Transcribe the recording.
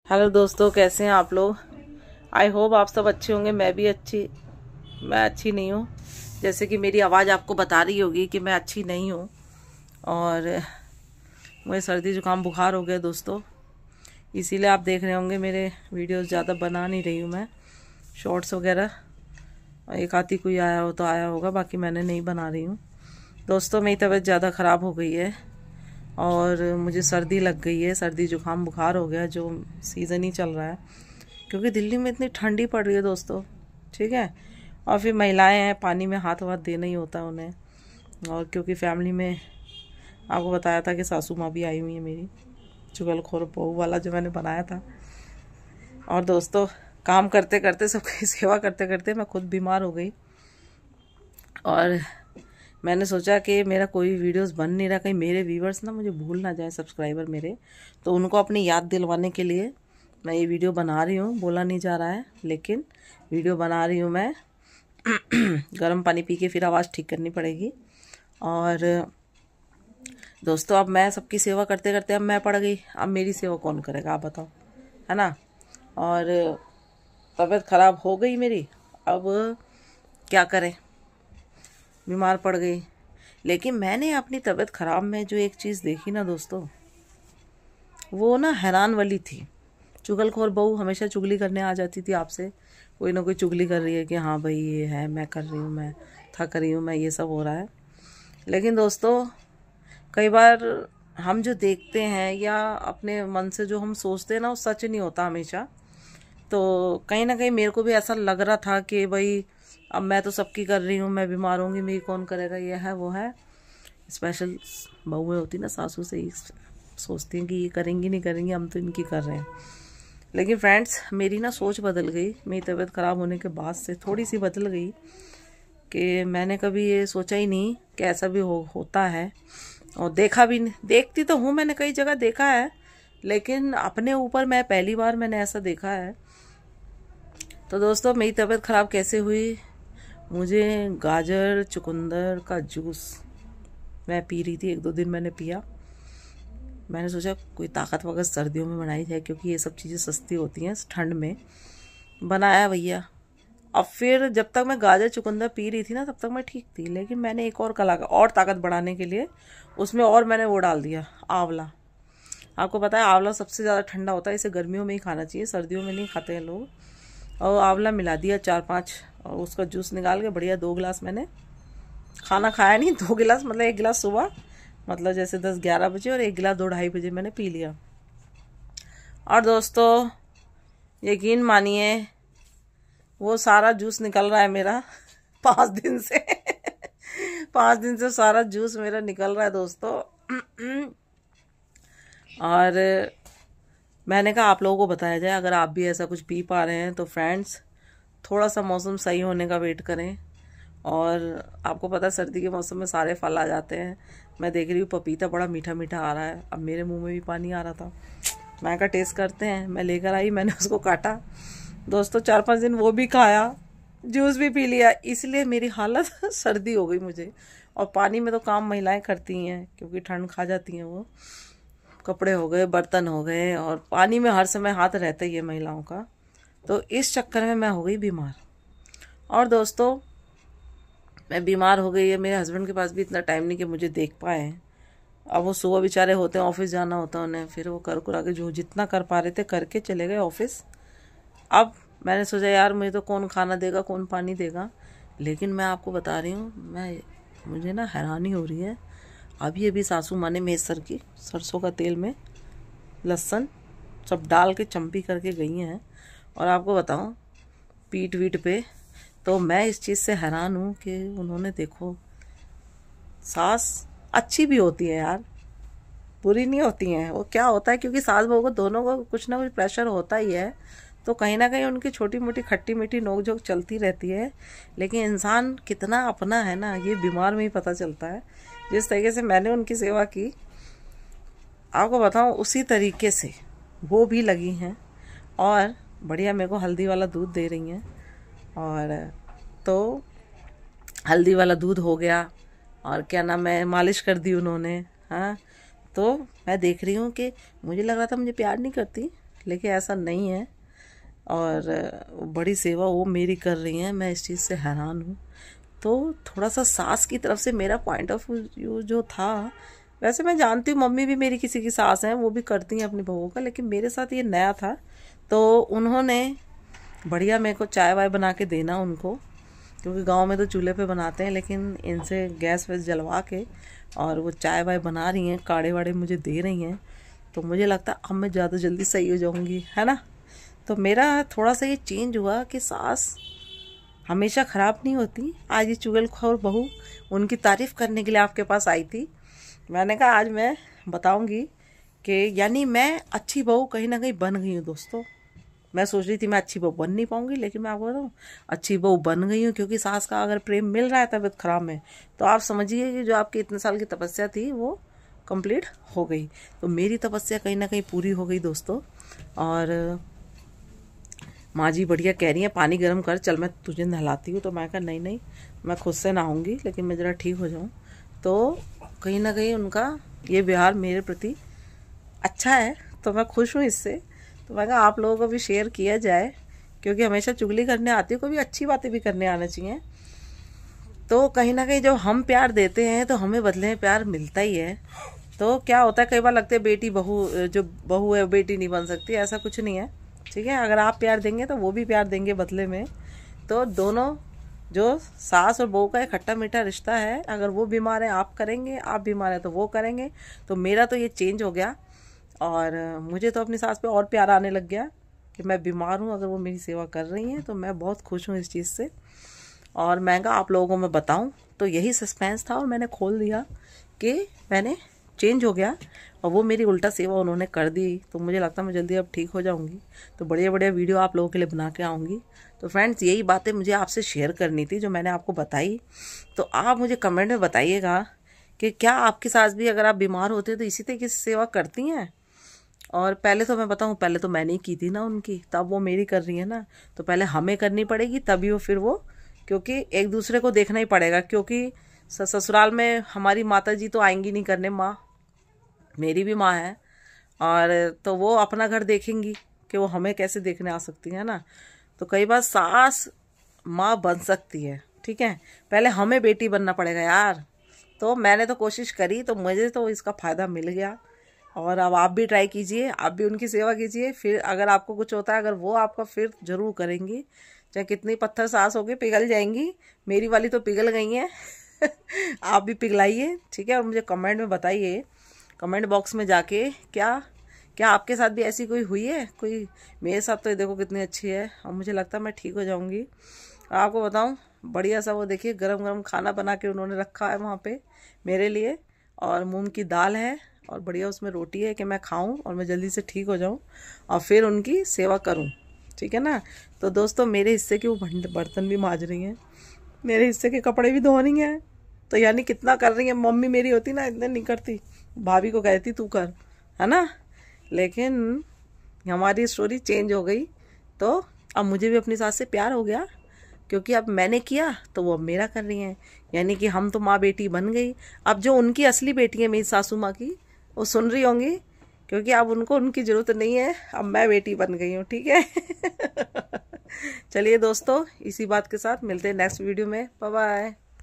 Hello दोस्तों, कैसे हैं आप लोग। आई होप आप सब अच्छे होंगे। मैं अच्छी नहीं हूँ। जैसे कि मेरी आवाज़ आपको बता रही होगी कि मैं अच्छी नहीं हूँ और मुझे सर्दी जुकाम बुखार हो गया दोस्तों। इसीलिए आप देख रहे होंगे मेरे वीडियोस ज़्यादा बना नहीं रही हूँ मैं, शॉर्ट्स वगैरह। एक आधी कोई आया हो तो आया होगा, बाकी मैंने नहीं बना रही हूँ दोस्तों। मेरी तबीयत ज़्यादा ख़राब हो गई है और मुझे सर्दी लग गई है, सर्दी जुकाम बुखार हो गया, जो सीज़न ही चल रहा है क्योंकि दिल्ली में इतनी ठंडी पड़ रही है दोस्तों। ठीक है, और फिर महिलाएं हैं, पानी में हाथ वाथ देना ही होता है उन्हें। और क्योंकि फैमिली में आपको बताया था कि सासू माँ भी आई हुई है मेरी, चुगलखोर बहू वाला जो मैंने बनाया था। और दोस्तों, काम करते करते, सबकी सेवा करते करते मैं खुद बीमार हो गई और मैंने सोचा कि मेरा कोई वीडियोस बन नहीं रहा, कहीं मेरे व्यूवर्स ना मुझे भूल ना जाए, सब्सक्राइबर मेरे, तो उनको अपनी याद दिलवाने के लिए मैं ये वीडियो बना रही हूँ। बोला नहीं जा रहा है लेकिन वीडियो बना रही हूँ मैं। गर्म पानी पी के फिर आवाज़ ठीक करनी पड़ेगी। और दोस्तों, अब मैं सबकी सेवा करते करते अब मैं पड़ गई, अब मेरी सेवा कौन करेगा आप बताओ, है ना। और तबीयत ख़राब हो गई मेरी, अब क्या करें, बीमार पड़ गई। लेकिन मैंने अपनी तबीयत ख़राब में जो एक चीज़ देखी ना दोस्तों, वो ना हैरान वाली थी। चुगलखोर बहू हमेशा चुगली करने आ जाती थी आपसे, कोई ना कोई चुगली कर रही है कि हाँ भाई ये है, मैं कर रही हूँ, मैं थक रही हूँ, मैं, ये सब हो रहा है। लेकिन दोस्तों, कई बार हम जो देखते हैं या अपने मन से जो हम सोचते हैं ना, वो सच नहीं होता हमेशा। तो कहीं ना कहीं मेरे को भी ऐसा लग रहा था कि भाई अब मैं तो सबकी कर रही हूँ, मैं बीमार होंगी, मेरी कौन करेगा, ये है वो है। स्पेशल बहुएं होती ना, सासू से ही सोचती हैं कि ये करेंगी नहीं करेंगी, हम तो इनकी कर रहे हैं। लेकिन फ्रेंड्स, मेरी ना सोच बदल गई, मेरी तबीयत ख़राब होने के बाद से थोड़ी सी बदल गई कि मैंने कभी ये सोचा ही नहीं कि ऐसा भी होता है। और देखा भी नहीं, देखती तो हूँ, मैंने कई जगह देखा है, लेकिन अपने ऊपर मैं पहली बार मैंने ऐसा देखा है। तो दोस्तों, मेरी तबीयत ख़राब कैसे हुई, मुझे गाजर चुकंदर का जूस मैं पी रही थी, 1-2 दिन मैंने पिया। मैंने सोचा कोई ताकत वगत सर्दियों में बनाई जाए क्योंकि ये सब चीज़ें सस्ती होती हैं ठंड में, बनाया भैया। अब फिर जब तक मैं गाजर चुकंदर पी रही थी ना, तब तक मैं ठीक थी, लेकिन मैंने एक और कला और ताकत बढ़ाने के लिए उसमें और मैंने वो डाल दिया, आंवला। आपको पता है आंवला सबसे ज़्यादा ठंडा होता है, इसे गर्मियों में ही खाना चाहिए, सर्दियों में नहीं खाते हैं लोग। और आंवला मिला दिया 4-5 और उसका जूस निकाल के बढ़िया 2 गिलास मैंने, खाना खाया नहीं, 2 गिलास मतलब 1 गिलास सुबह, मतलब जैसे 10-11 बजे, और 1 गिलास 2-2:30 बजे मैंने पी लिया। और दोस्तों, यकीन मानिए वो सारा जूस निकल रहा है मेरा 5 दिन से। 5 दिन से सारा जूस मेरा निकल रहा है दोस्तों। और मैंने कहा आप लोगों को बताया जाए, अगर आप भी ऐसा कुछ पी पा रहे हैं तो फ्रेंड्स, थोड़ा सा मौसम सही होने का वेट करें। और आपको पता है सर्दी के मौसम में सारे फल आ जाते हैं। मैं देख रही हूँ पपीता बड़ा मीठा मीठा आ रहा है, अब मेरे मुंह में भी पानी आ रहा था। मैं कहा टेस्ट करते हैं, मैं लेकर आई, मैंने उसको काटा दोस्तों, 4-5 दिन वो भी खाया, जूस भी पी लिया, इसलिए मेरी हालत सर्दी हो गई मुझे। और पानी में तो काम महिलाएं करती हैं क्योंकि ठंड खा जाती हैं वो, कपड़े हो गए, बर्तन हो गए, और पानी में हर समय हाथ रहता ही है महिलाओं का। तो इस चक्कर में मैं हो गई बीमार। और दोस्तों, मैं बीमार हो गई है, मेरे हस्बैंड के पास भी इतना टाइम नहीं कि मुझे देख पाए। अब वो सुबह बेचारे होते हैं, ऑफिस जाना होता है उन्हें, फिर वो कर कुरा के जो जितना कर पा रहे थे करके चले गए ऑफिस। अब मैंने सोचा यार मुझे तो कौन खाना देगा, कौन पानी देगा। लेकिन मैं आपको बता रही हूँ, मुझे ना हैरानी हो रही है। अभी सासू माँ ने मेसर की सरसों का तेल में लहसुन सब डाल के चम्पी करके गई हैं। और आपको बताऊँ, पीठ वीठ पे, तो मैं इस चीज़ से हैरान हूँ कि उन्होंने, देखो, सास अच्छी भी होती है यार, बुरी नहीं होती हैं। वो क्या होता है, क्योंकि सास बहू को दोनों को कुछ ना कुछ प्रेशर होता ही है, तो कहीं ना कहीं उनकी छोटी मोटी खट्टी मीठी नोक झोंक चलती रहती है। लेकिन इंसान कितना अपना है ना, ये बीमार में ही पता चलता है। जिस तरीके से मैंने उनकी सेवा की, आपको बताऊँ, उसी तरीके से वो भी लगी हैं और बढ़िया मेरे को हल्दी वाला दूध दे रही हैं। और तो हल्दी वाला दूध हो गया, और क्या नाम है, मालिश कर दी उन्होंने। हाँ, तो मैं देख रही हूँ कि मुझे लग रहा था मुझे प्यार नहीं करती, लेकिन ऐसा नहीं है। और बड़ी सेवा वो मेरी कर रही हैं, मैं इस चीज़ से हैरान हूँ। तो थोड़ा सा सास की तरफ से मेरा पॉइंट ऑफ व्यू जो था, वैसे मैं जानती हूँ मम्मी भी मेरी किसी की सास हैं, वो भी करती हैं अपनी बहुओं का, लेकिन मेरे साथ ये नया था। तो उन्होंने बढ़िया मेरे को चाय वाय बना के देना उनको, क्योंकि गांव में तो चूल्हे पे बनाते हैं, लेकिन इनसे गैस वैस जलवा के और वो चाय वाय बना रही हैं, काढ़े वाड़े मुझे दे रही हैं। तो मुझे लगता है अब मैं ज़्यादा जल्दी सही हो जाऊँगी, है ना। तो मेरा थोड़ा सा ये चेंज हुआ कि सास हमेशा ख़राब नहीं होती। आज ये चुगलखोर बहू उनकी तारीफ़ करने के लिए आपके पास आई थी। मैंने कहा आज मैं बताऊंगी कि यानी मैं अच्छी बहू कहीं ना कहीं बन गई हूँ दोस्तों। मैं सोच रही थी मैं अच्छी बहू बन नहीं पाऊंगी, लेकिन मैं आपको बताऊँ अच्छी बहू बन गई हूँ, क्योंकि सास का अगर प्रेम मिल रहा है तबीयत खराब में, तो आप समझिए कि जो आपकी इतने साल की तपस्या थी वो कंप्लीट हो गई। तो मेरी तपस्या कहीं ना कहीं पूरी हो गई दोस्तों। और माँ जी बढ़िया कह रही है पानी गर्म कर, चल मैं तुझे नहलाती हूँ। तो मैं कहा नहीं नहीं, मैं खुद से नहाऊंगी, लेकिन मैं ज़रा ठीक हो जाऊँ। तो कहीं ना कहीं उनका ये व्यवहार मेरे प्रति अच्छा है, तो मैं खुश हूँ इससे। तो मैं कहा आप लोगों को भी शेयर किया जाए, क्योंकि हमेशा चुगली करने आती है, कभी अच्छी बातें भी करने आना चाहिए। तो कहीं ना कहीं जब हम प्यार देते हैं तो हमें बदले में प्यार मिलता ही है। तो क्या होता है, कई बार लगता है बेटी बहू, जो बहू है बेटी नहीं बन सकती, ऐसा कुछ नहीं है, ठीक है। अगर आप प्यार देंगे तो वो भी प्यार देंगे बदले में। तो दोनों जो सास और बहू का एक खट्टा मीठा रिश्ता है, अगर वो बीमार है आप करेंगे, आप बीमार है तो वो करेंगे। तो मेरा तो ये चेंज हो गया, और मुझे तो अपनी सास पे और प्यार आने लग गया कि मैं बीमार हूँ, अगर वो मेरी सेवा कर रही हैं तो मैं बहुत खुश हूँ इस चीज़ से। और मैं कहा आप लोगों को मैं बताऊँ, तो यही सस्पेंस था और मैंने खोल दिया कि मैंने चेंज हो गया और वो मेरी उल्टा सेवा उन्होंने कर दी। तो मुझे लगता है मैं जल्दी अब ठीक हो जाऊंगी, तो बढ़िया बढ़िया वीडियो आप लोगों के लिए बना के आऊँगी। तो फ्रेंड्स यही बातें मुझे आपसे शेयर करनी थी जो मैंने आपको बताई। तो आप मुझे कमेंट में बताइएगा कि क्या आपकी सास भी अगर आप बीमार होते तो इसी तरीके से सेवा करती हैं। और पहले तो मैं बताऊँ, पहले तो मैंने ही की थी ना उनकी, तब वो मेरी कर रही है ना। तो पहले हमें करनी पड़ेगी तभी वो फिर वो, क्योंकि एक दूसरे को देखना ही पड़ेगा। क्योंकि ससुराल में हमारी माता जी तो आएंगी नहीं करने, माँ मेरी भी माँ है, और तो वो अपना घर देखेंगी कि वो हमें कैसे देखने आ सकती है ना। तो कई बार सास माँ बन सकती है, ठीक है, पहले हमें बेटी बनना पड़ेगा यार। तो मैंने तो कोशिश करी, तो मुझे तो इसका फ़ायदा मिल गया। और अब आप भी ट्राई कीजिए, आप भी उनकी सेवा कीजिए। फिर अगर आपको कुछ होता है, अगर वो आपका, फिर ज़रूर करेंगी, चाहे कितनी पत्थर सास होगी पिघल जाएंगी। मेरी वाली तो पिघल गई हैं आप भी पिघलाइए, ठीक है। और मुझे कमेंट में बताइए, कमेंट बॉक्स में जाके, क्या आपके साथ भी ऐसी कोई हुई है कोई। मेरे साथ तो ये देखो कितनी अच्छी है, और मुझे लगता है मैं ठीक हो जाऊंगी। आपको बताऊं, बढ़िया सा वो देखिए गरम गरम खाना बना के उन्होंने रखा है वहाँ पे मेरे लिए, और मूंग की दाल है, और बढ़िया उसमें रोटी है कि मैं खाऊं और मैं जल्दी से ठीक हो जाऊं और फिर उनकी सेवा करूं, ठीक है ना। तो दोस्तों मेरे हिस्से के वो बर्तन भी मांज रही हैं, मेरे हिस्से के कपड़े भी धो रही हैं। तो यानी कितना कर रही है। मम्मी मेरी होती ना इतने नहीं करती, भाभी को कहती तू कर, है ना। लेकिन हमारी स्टोरी चेंज हो गई। तो अब मुझे भी अपनी सास से प्यार हो गया, क्योंकि अब मैंने किया तो वो अब मेरा कर रही हैं। यानी कि हम तो माँ बेटी बन गई। अब जो उनकी असली बेटी है मेरी सासू माँ की, वो सुन रही होंगी, क्योंकि अब उनको उनकी ज़रूरत नहीं है, अब मैं बेटी बन गई हूँ, ठीक है चलिए दोस्तों, इसी बात के साथ मिलते हैं नेक्स्ट वीडियो में। Bye bye.